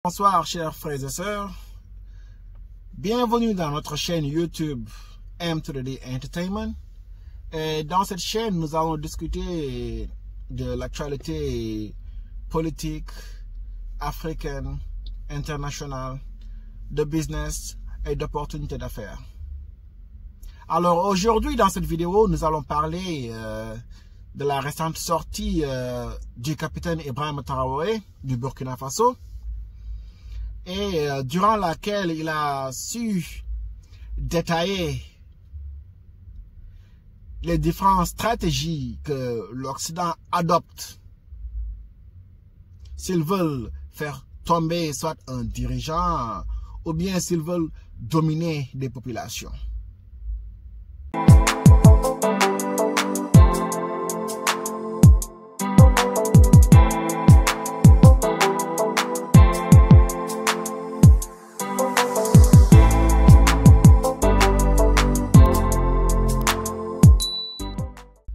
Bonsoir chers frères et sœurs, bienvenue dans notre chaîne YouTube M3D Entertainment. Et dans cette chaîne, nous allons discuter de l'actualité politique, africaine, internationale, de business et d'opportunités d'affaires. Alors aujourd'hui dans cette vidéo, nous allons parler de la récente sortie du capitaine Ibrahima Traoré du Burkina Faso, et durant laquelle il a su détailler les différentes stratégies que l'Occident adopte s'ils veulent faire tomber soit un dirigeant ou bien s'ils veulent dominer des populations.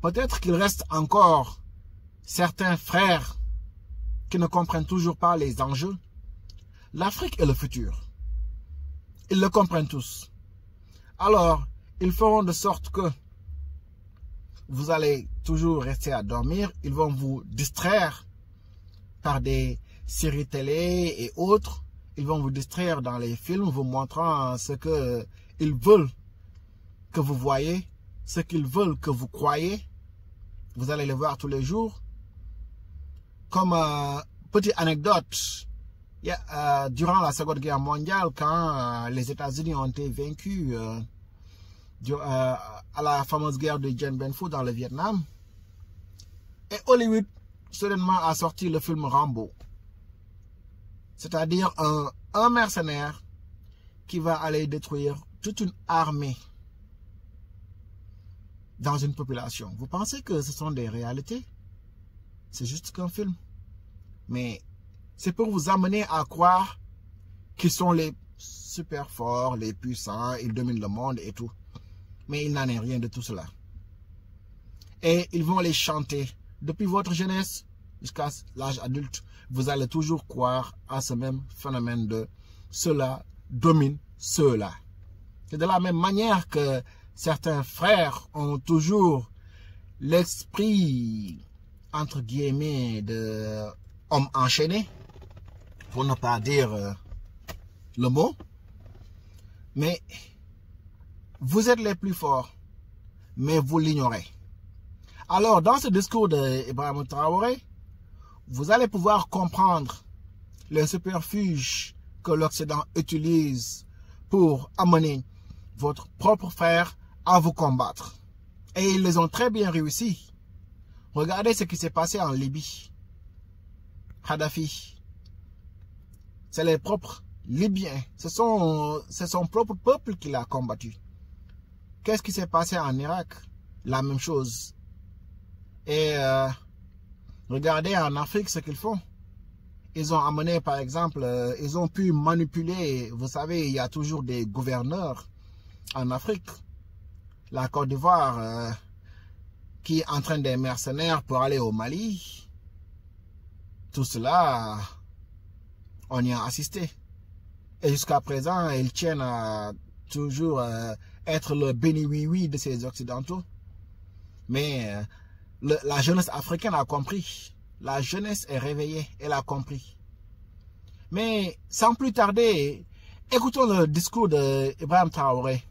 Peut-être qu'il reste encore certains frères qui ne comprennent toujours pas les enjeux. L'Afrique est le futur. Ils le comprennent tous. Alors, ils feront de sorte que vous allez toujours rester à dormir. Ils vont vous distraire par des séries télé et autres. Ils vont vous distraire dans les films, vous montrant ce qu'ils veulent que vous voyez, ce qu'ils veulent que vous croyez. Vous allez les voir tous les jours. Comme petite anecdote, durant la Seconde Guerre mondiale, quand les États-Unis ont été vaincus à la fameuse guerre de Dien Bien Phu dans le Vietnam, et Hollywood soudainement a sorti le film Rambo. C'est-à-dire un mercenaire qui va aller détruire toute une armée dans une population. Vous pensez que ce sont des réalités? C'est juste qu'un film. Mais c'est pour vous amener à croire qu'ils sont les super forts, les puissants, ils dominent le monde et tout. Mais il n'en est rien de tout cela. Et ils vont les chanter. Depuis votre jeunesse jusqu'à l'âge adulte, vous allez toujours croire à ce même phénomène de cela domine ceux-là. C'est de la même manière que certains frères ont toujours l'esprit, entre guillemets, de homme enchaîné, pour ne pas dire le mot. Mais vous êtes les plus forts, mais vous l'ignorez. Alors, dans ce discours d'Ibrahima Traoré, vous allez pouvoir comprendre les superfuges que l'Occident utilise pour amener votre propre frère à vous combattre. Et ils les ont très bien réussi. Regardez ce qui s'est passé en Libye. Kadhafi. C'est les propres Libyens. C'est son propre peuple qui l'a combattu. Qu'est-ce qui s'est passé en Irak? La même chose. Et regardez en Afrique ce qu'ils font. Ils ont amené, par exemple, ils ont pu manipuler, vous savez, il y a toujours des gouverneurs en Afrique. La Côte d'Ivoire qui entraîne des mercenaires pour aller au Mali. Tout cela, on y a assisté. Et jusqu'à présent, ils tiennent à toujours être le béni-oui-oui de ces Occidentaux. Mais la jeunesse africaine a compris. La jeunesse est réveillée, elle a compris. Mais sans plus tarder, écoutons le discours d'Ibrahima Traoré.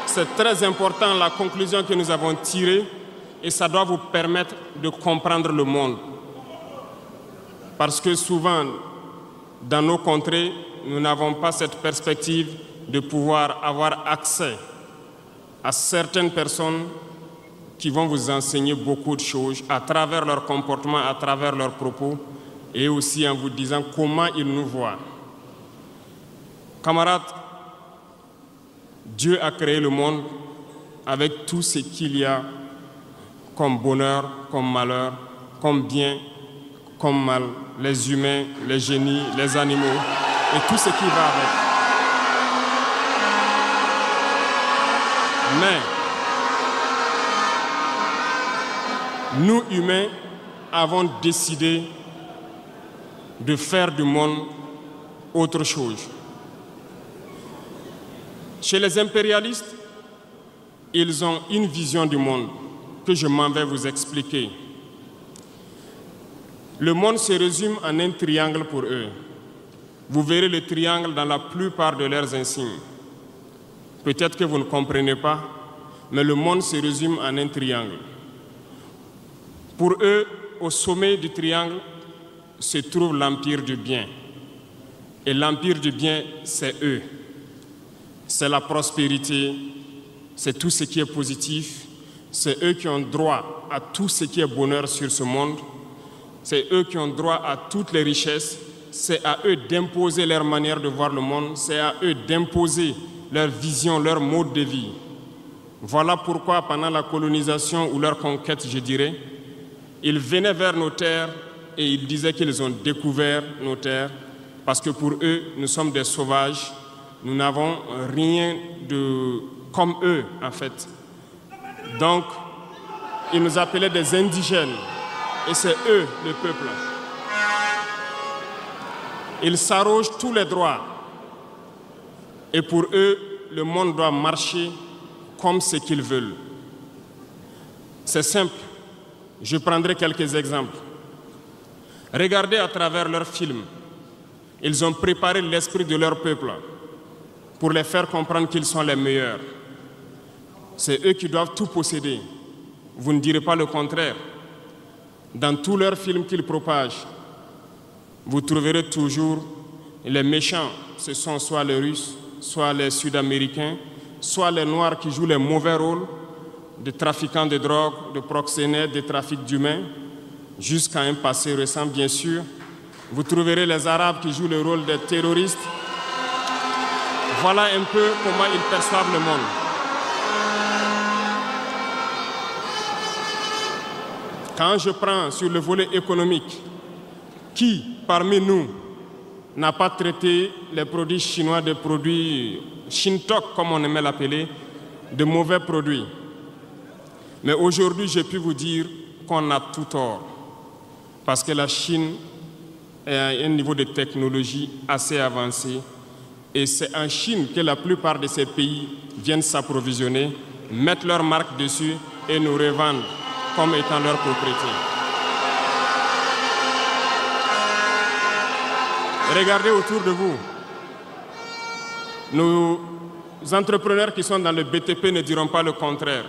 C'est très important la conclusion que nous avons tirée et ça doit vous permettre de comprendre le monde. Parce que souvent, dans nos contrées, nous n'avons pas cette perspective de pouvoir avoir accès à certaines personnes qui vont vous enseigner beaucoup de choses à travers leur comportement, à travers leurs propos et aussi en vous disant comment ils nous voient. Camarades, Dieu a créé le monde avec tout ce qu'il y a comme bonheur, comme malheur, comme bien, comme mal, les humains, les génies, les animaux et tout ce qui va avec. Mais nous, humains, avons décidé de faire du monde autre chose. Chez les impérialistes, ils ont une vision du monde que je m'en vais vous expliquer. Le monde se résume en un triangle pour eux. Vous verrez le triangle dans la plupart de leurs insignes. Peut-être que vous ne comprenez pas, mais le monde se résume en un triangle. Pour eux, au sommet du triangle se trouve l'empire du bien. Et l'empire du bien, c'est eux. C'est la prospérité, c'est tout ce qui est positif. C'est eux qui ont droit à tout ce qui est bonheur sur ce monde. C'est eux qui ont droit à toutes les richesses. C'est à eux d'imposer leur manière de voir le monde. C'est à eux d'imposer leur vision, leur mode de vie. Voilà pourquoi, pendant la colonisation ou leur conquête, je dirais, ils venaient vers nos terres et ils disaient qu'ils ont découvert nos terres parce que pour eux, nous sommes des sauvages. Nous n'avons rien de comme eux, en fait. Donc, ils nous appelaient des indigènes. Et c'est eux, le peuple. Ils s'arrogent tous les droits. Et pour eux, le monde doit marcher comme ce qu'ils veulent. C'est simple. Je prendrai quelques exemples. Regardez à travers leurs films. Ils ont préparé l'esprit de leur peuple pour les faire comprendre qu'ils sont les meilleurs. C'est eux qui doivent tout posséder. Vous ne direz pas le contraire. Dans tous leurs films qu'ils propagent, vous trouverez toujours les méchants. Ce sont soit les Russes, soit les Sud-Américains, soit les Noirs qui jouent les mauvais rôles de trafiquants de drogue, de proxénètes, de trafic d'humains, jusqu'à un passé récent, bien sûr. Vous trouverez les Arabes qui jouent le rôle des terroristes. Voilà un peu comment ils perçoivent le monde. Quand je prends sur le volet économique, qui parmi nous n'a pas traité les produits chinois des produits Shintok, comme on aimait l'appeler, de mauvais produits? Mais aujourd'hui, j'ai pu vous dire qu'on a tout tort, parce que la Chine est à un niveau de technologie assez avancé, et c'est en Chine que la plupart de ces pays viennent s'approvisionner, mettent leur marque dessus et nous revendent comme étant leur propriété. Regardez autour de vous. Nos entrepreneurs qui sont dans le BTP ne diront pas le contraire.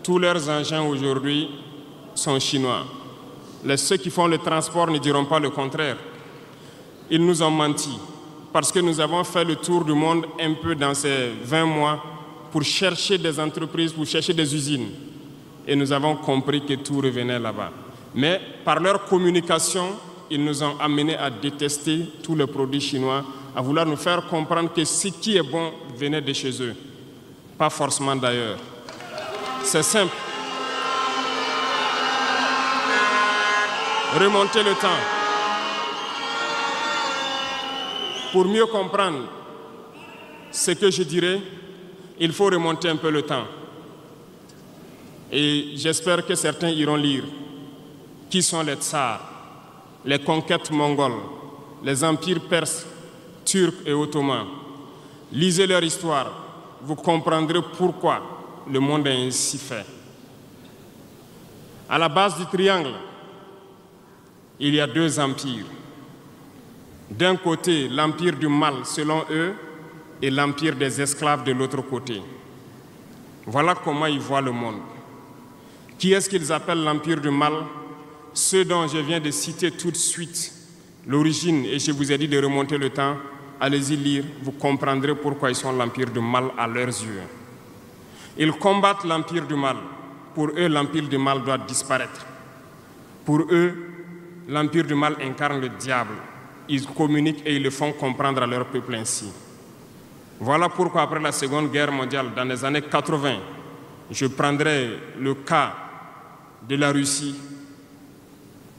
Tous leurs engins aujourd'hui sont chinois. Ceux qui font le transport ne diront pas le contraire. Ils nous ont menti parce que nous avons fait le tour du monde un peu dans ces 20 mois pour chercher des entreprises, pour chercher des usines. Et nous avons compris que tout revenait là-bas. Mais par leur communication, ils nous ont amenés à détester tous les produits chinois, à vouloir nous faire comprendre que ce qui est bon venait de chez eux, pas forcément d'ailleurs. C'est simple. Remonter le temps. Pour mieux comprendre ce que je dirais, il faut remonter un peu le temps. Et j'espère que certains iront lire qui sont les tsars, les conquêtes mongoles, les empires perses, turcs et ottomans. Lisez leur histoire, vous comprendrez pourquoi le monde est ainsi fait. À la base du triangle, il y a deux empires. D'un côté, l'empire du mal, selon eux, et l'empire des esclaves de l'autre côté. Voilà comment ils voient le monde. Qui est-ce qu'ils appellent l'empire du mal? Ceux dont je viens de citer tout de suite l'origine, et je vous ai dit de remonter le temps, allez-y lire, vous comprendrez pourquoi ils sont l'empire du mal à leurs yeux. Ils combattent l'empire du mal. Pour eux, l'empire du mal doit disparaître. Pour eux, l'empire du mal incarne le diable. Ils communiquent et ils le font comprendre à leur peuple ainsi. Voilà pourquoi, après la Seconde Guerre mondiale, dans les années 80, je prendrai le cas de la Russie,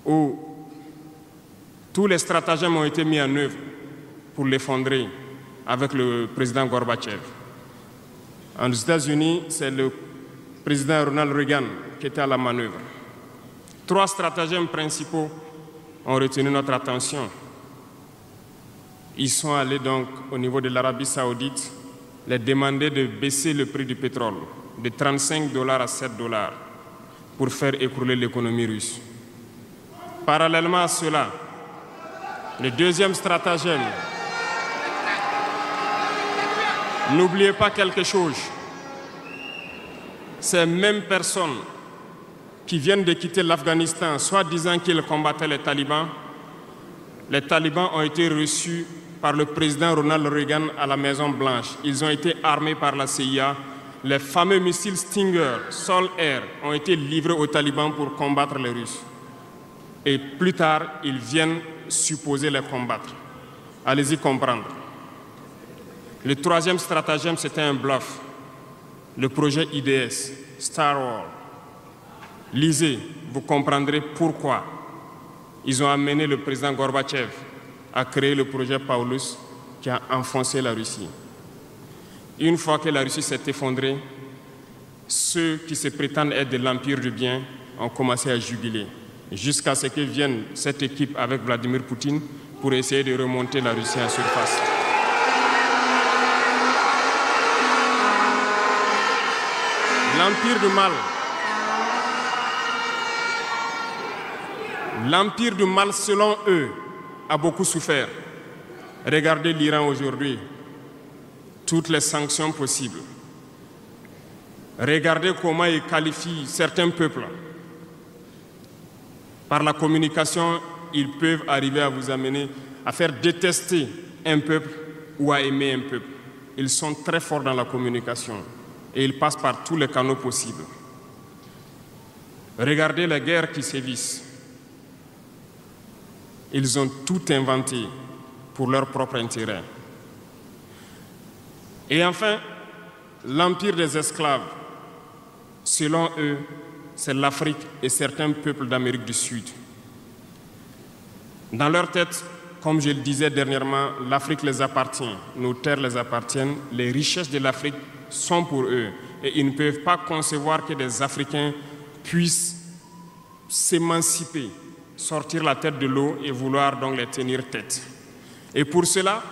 où tous les stratagèmes ont été mis en œuvre pour l'effondrer avec le président Gorbatchev. Aux États-Unis, c'est le président Ronald Reagan qui était à la manœuvre. 3 stratagèmes principaux ont retenu notre attention. Ils sont allés donc au niveau de l'Arabie Saoudite les demander de baisser le prix du pétrole de 35 $ à 7 $ pour faire écrouler l'économie russe. Parallèlement à cela, le deuxième stratagème, n'oubliez pas quelque chose, ces mêmes personnes qui viennent de quitter l'Afghanistan, soit disant qu'ils combattaient les talibans ont été reçus par le président Ronald Reagan à la Maison-Blanche. Ils ont été armés par la CIA. Les fameux missiles Stinger, Sol-Air, ont été livrés aux talibans pour combattre les Russes. Et plus tard, ils viennent supposer les combattre. Allez-y comprendre. Le troisième stratagème, c'était un bluff. Le projet IDS, Star Wars. Lisez, vous comprendrez pourquoi ils ont amené le président Gorbatchev à créer le projet Paulus qui a enfoncé la Russie. Une fois que la Russie s'est effondrée, ceux qui se prétendent être de l'Empire du bien ont commencé à jubiler, jusqu'à ce que vienne cette équipe avec Vladimir Poutine pour essayer de remonter la Russie en surface. L'Empire du mal, selon eux, a beaucoup souffert. Regardez l'Iran aujourd'hui, toutes les sanctions possibles. Regardez comment ils qualifient certains peuples. Par la communication, ils peuvent arriver à vous amener à faire détester un peuple ou à aimer un peuple. Ils sont très forts dans la communication et ils passent par tous les canaux possibles. Regardez les guerres qui sévissent. Ils ont tout inventé pour leur propre intérêt. Et enfin, l'empire des esclaves, selon eux, c'est l'Afrique et certains peuples d'Amérique du Sud. Dans leur tête, comme je le disais dernièrement, l'Afrique les appartient, nos terres les appartiennent, les richesses de l'Afrique sont pour eux. Et ils ne peuvent pas concevoir que des Africains puissent s'émanciper, sortir la tête de l'eau et vouloir donc les tenir tête. Et pour cela,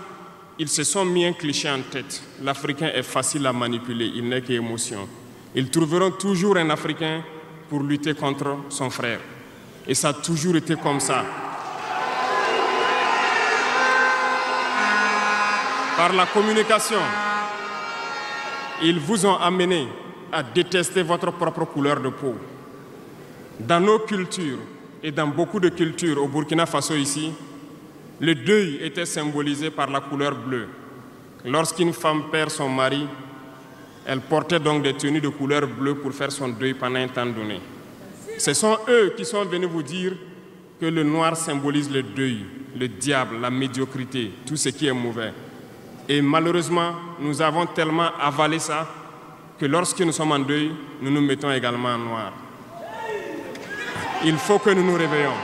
ils se sont mis un cliché en tête. L'Africain est facile à manipuler, il n'est qu'émotion. Ils trouveront toujours un Africain pour lutter contre son frère. Et ça a toujours été comme ça. Par la communication, ils vous ont amené à détester votre propre couleur de peau. Dans nos cultures, et dans beaucoup de cultures, au Burkina Faso ici, le deuil était symbolisé par la couleur bleue. Lorsqu'une femme perd son mari, elle portait donc des tenues de couleur bleue pour faire son deuil pendant un temps donné. Ce sont eux qui sont venus vous dire que le noir symbolise le deuil, le diable, la médiocrité, tout ce qui est mauvais. Et malheureusement, nous avons tellement avalé ça que lorsque nous sommes en deuil, nous nous mettons également en noir. Il faut que nous nous réveillons.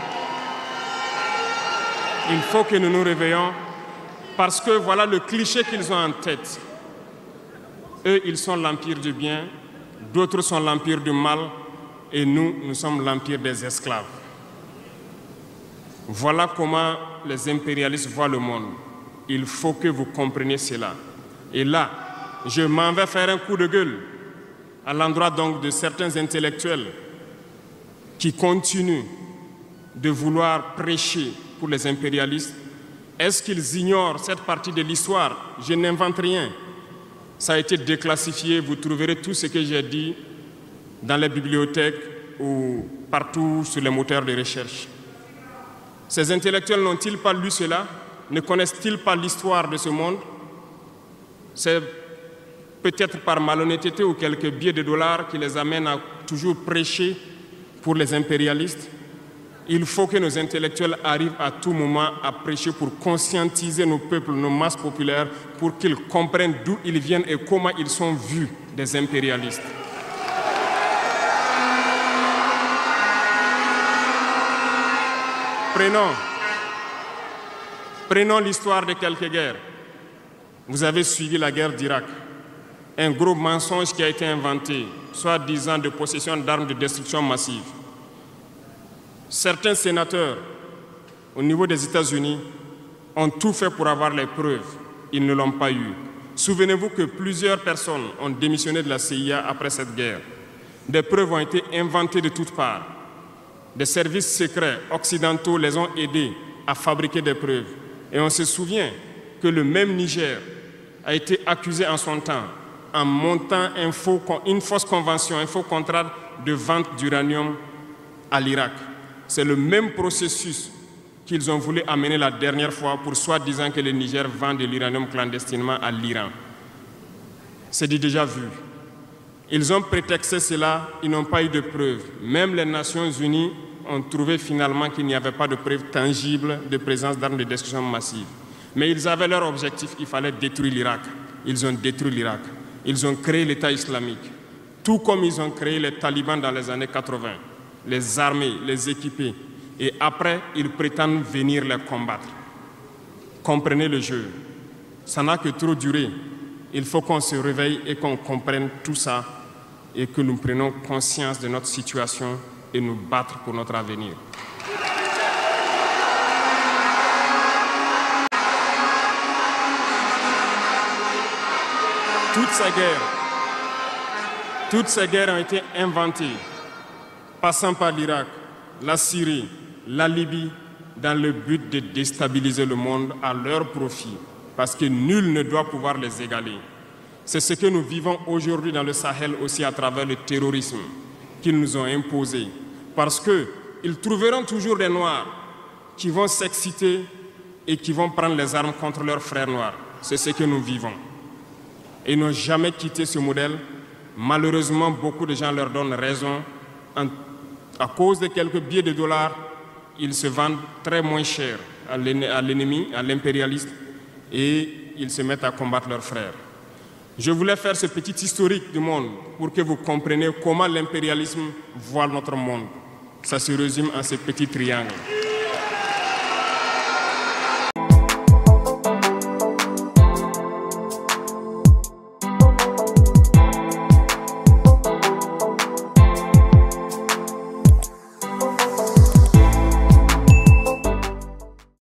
Il faut que nous nous réveillons parce que voilà le cliché qu'ils ont en tête. Eux, ils sont l'empire du bien, d'autres sont l'empire du mal et nous, nous sommes l'empire des esclaves. Voilà comment les impérialistes voient le monde. Il faut que vous compreniez cela. Et là, je m'en vais faire un coup de gueule à l'endroit donc de certains intellectuels qui continuent de vouloir prêcher pour les impérialistes. Est-ce qu'ils ignorent cette partie de l'histoire? Je n'invente rien. Ça a été déclassifié, vous trouverez tout ce que j'ai dit dans les bibliothèques ou partout sur les moteurs de recherche. Ces intellectuels n'ont-ils pas lu cela? Ne connaissent-ils pas l'histoire de ce monde? C'est peut-être par malhonnêteté ou quelques billets de dollars qui les amènent à toujours prêcher pour les impérialistes. Il faut que nos intellectuels arrivent à tout moment à prêcher pour conscientiser nos peuples, nos masses populaires, pour qu'ils comprennent d'où ils viennent et comment ils sont vus des impérialistes. Prenons l'histoire de quelques guerres. Vous avez suivi la guerre d'Irak. Un gros mensonge qui a été inventé, soi-disant de possession d'armes de destruction massive. Certains sénateurs, au niveau des États-Unis, ont tout fait pour avoir les preuves. Ils ne l'ont pas eu. Souvenez-vous que plusieurs personnes ont démissionné de la CIA après cette guerre. Des preuves ont été inventées de toutes parts. Des services secrets occidentaux les ont aidés à fabriquer des preuves. Et on se souvient que le même Niger a été accusé en son temps en montant une fausse convention, un faux contrat de vente d'uranium à l'Irak. C'est le même processus qu'ils ont voulu amener la dernière fois pour soi-disant que le Niger vend de l'uranium clandestinement à l'Iran. C'est déjà vu. Ils ont prétexté cela, ils n'ont pas eu de preuves. Même les Nations Unies ont trouvé finalement qu'il n'y avait pas de preuves tangibles de présence d'armes de destruction massive. Mais ils avaient leur objectif, il fallait détruire l'Irak. Ils ont détruit l'Irak. Ils ont créé l'État islamique. Tout comme ils ont créé les talibans dans les années 80, les armés, les équipés. Et après, ils prétendent venir les combattre. Comprenez le jeu. Ça n'a que trop duré. Il faut qu'on se réveille et qu'on comprenne tout ça et que nous prenions conscience de notre situation et nous battre pour notre avenir. Toutes ces guerres ont été inventées, passant par l'Irak, la Syrie, la Libye, dans le but de déstabiliser le monde à leur profit, parce que nul ne doit pouvoir les égaler. C'est ce que nous vivons aujourd'hui dans le Sahel aussi à travers le terrorisme qu'ils nous ont imposé, parce qu'ils trouveront toujours des Noirs qui vont s'exciter et qui vont prendre les armes contre leurs frères noirs. C'est ce que nous vivons. Et ils n'ont jamais quitté ce modèle. Malheureusement, beaucoup de gens leur donnent raison. À cause de quelques billets de dollars, ils se vendent très moins cher à l'ennemi, à l'impérialiste, et ils se mettent à combattre leurs frères. Je voulais faire ce petit historique du monde pour que vous compreniez comment l'impérialisme voit notre monde. Ça se résume en ce petit triangle.